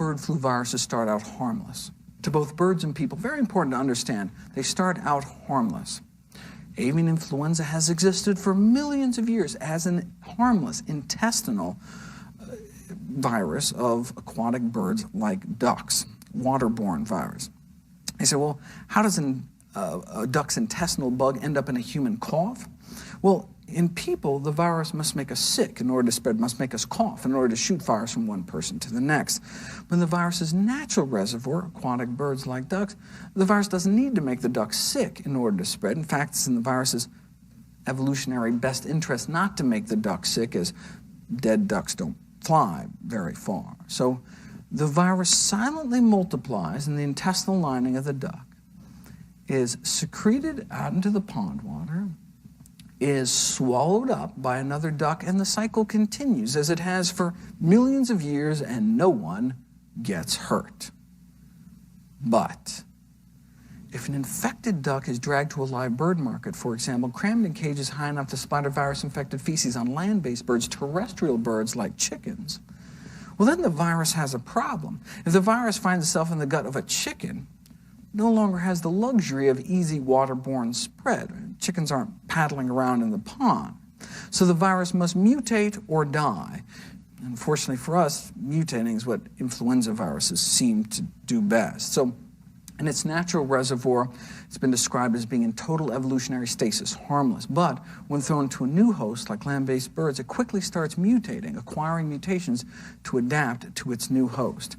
bird flu viruses start out harmless. To both birds and people, very important to understand, they start out harmless. Avian influenza has existed for millions of years as an harmless intestinal virus of aquatic birds like ducks, waterborne virus. They say, well, how does a duck's intestinal bug end up in a human cough? Well, in people, the virus must make us sick in order to spread, must make us cough in order to shoot virus from one person to the next. But in the virus's natural reservoir, aquatic birds like ducks, the virus doesn't need to make the duck sick in order to spread. In fact, it's in the virus's evolutionary best interest not to make the duck sick, as dead ducks don't fly very far. So the virus silently multiplies in the intestinal lining of the duck, is secreted out into the pond water, is swallowed up by another duck, and the cycle continues as it has for millions of years, and no one gets hurt. But if an infected duck is dragged to a live bird market, for example, crammed in cages high enough to splatter virus-infected feces on land-based birds, terrestrial birds like chickens, well, then the virus has a problem. If the virus finds itself in the gut of a chicken, no longer has the luxury of easy waterborne spread. Chickens aren't paddling around in the pond. So the virus must mutate or die. Unfortunately for us, mutating is what influenza viruses seem to do best. So in its natural reservoir, it's been described as being in total evolutionary stasis, harmless. But when thrown to a new host, like land-based birds, it quickly starts mutating, acquiring mutations to adapt to its new host.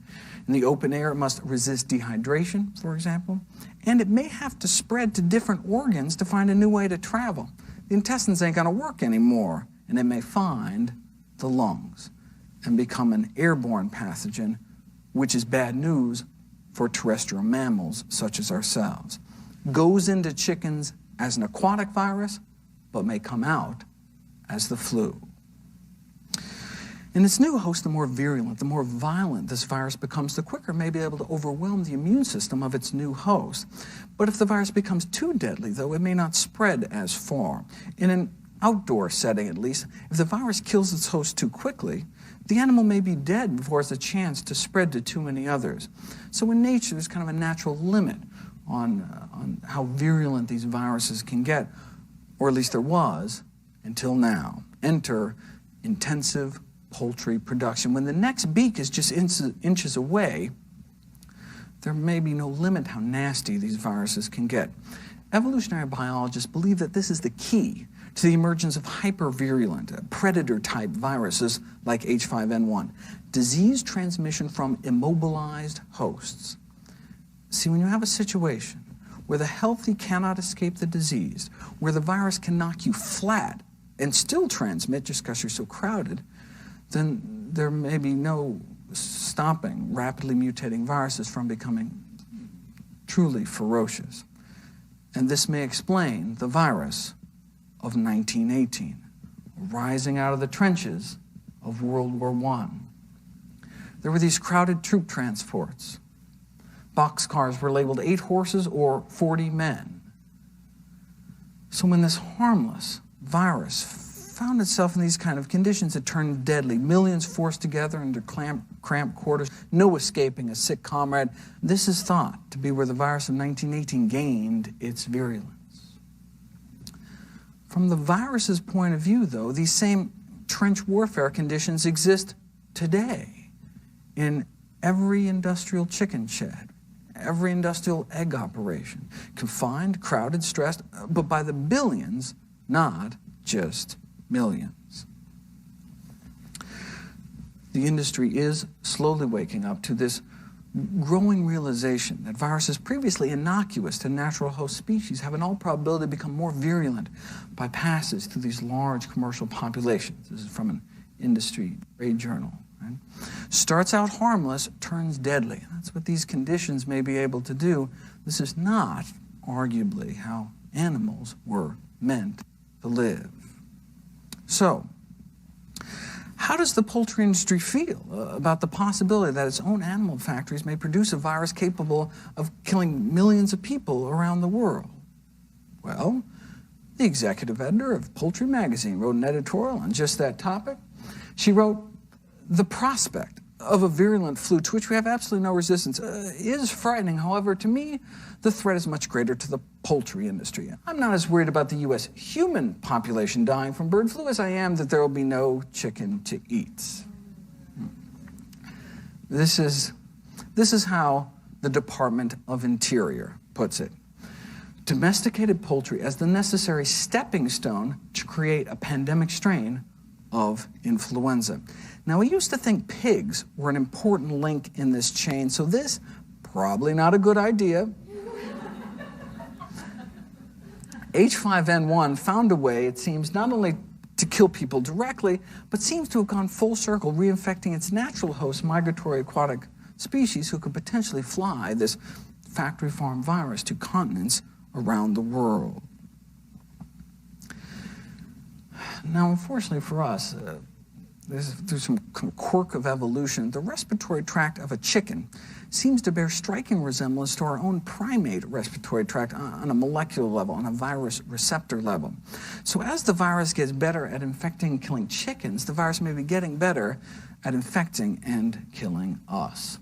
In the open air, it must resist dehydration, for example, and it may have to spread to different organs to find a new way to travel. The intestines ain't gonna work anymore, and it may find the lungs and become an airborne pathogen, which is bad news for terrestrial mammals such as ourselves. Goes into chickens as an aquatic virus, but may come out as the flu. In its new host, the more virulent, the more violent this virus becomes, the quicker it may be able to overwhelm the immune system of its new host. But if the virus becomes too deadly, though, it may not spread as far. In an outdoor setting, at least, if the virus kills its host too quickly, the animal may be dead before it has a chance to spread to too many others. So in nature, there's kind of a natural limit on how virulent these viruses can get, or at least there was until now. Enter intensive poultry production. When the next beak is just inches away, there may be no limit how nasty these viruses can get. Evolutionary biologists believe that this is the key to the emergence of hypervirulent, predator-type viruses like H5N1, disease transmission from immobilized hosts. See, when you have a situation where the healthy cannot escape the disease, where the virus can knock you flat and still transmit just because you're so crowded, then there may be no stopping rapidly mutating viruses from becoming truly ferocious. And this may explain the virus of 1918, rising out of the trenches of World War I. There were these crowded troop transports. Boxcars were labeled 8 horses or 40 men. So when this harmless virus found itself in these kind of conditions, it turned deadly. Millions forced together into cramped quarters, no escaping a sick comrade. This is thought to be where the virus of 1918 gained its virulence. From the virus's point of view, though, these same trench warfare conditions exist today in every industrial chicken shed, every industrial egg operation. Confined, crowded, stressed, but by the billions, not just millions. The industry is slowly waking up to this growing realization that viruses previously innocuous to natural host species have in all probability become more virulent by passes through these large commercial populations. This is from an industry trade journal. Right? Starts out harmless, turns deadly. That's what these conditions may be able to do. This is not, arguably, how animals were meant to live. So, how does the poultry industry feel about the possibility that its own animal factories may produce a virus capable of killing millions of people around the world? Well, the executive editor of Poultry Magazine wrote an editorial on just that topic. She wrote, "The prospect of a virulent flu to which we have absolutely no resistance is frightening. However, to me, the threat is much greater to the poultry industry. I'm not as worried about the U.S. human population dying from bird flu as I am that there will be no chicken to eat. This is how the Department of Interior puts it. Domesticated poultry as the necessary stepping stone to create a pandemic strain of influenza. Now, we used to think pigs were an important link in this chain, so this, probably not a good idea. H5N1 found a way, it seems, not only to kill people directly, but seems to have gone full circle, reinfecting its natural host, migratory aquatic species, who could potentially fly this factory farm virus to continents around the world. Now, unfortunately for us, through some quirk of evolution, the respiratory tract of a chicken seems to bear striking resemblance to our own primate respiratory tract on a molecular level, on a virus receptor level. So as the virus gets better at infecting and killing chickens, the virus may be getting better at infecting and killing us.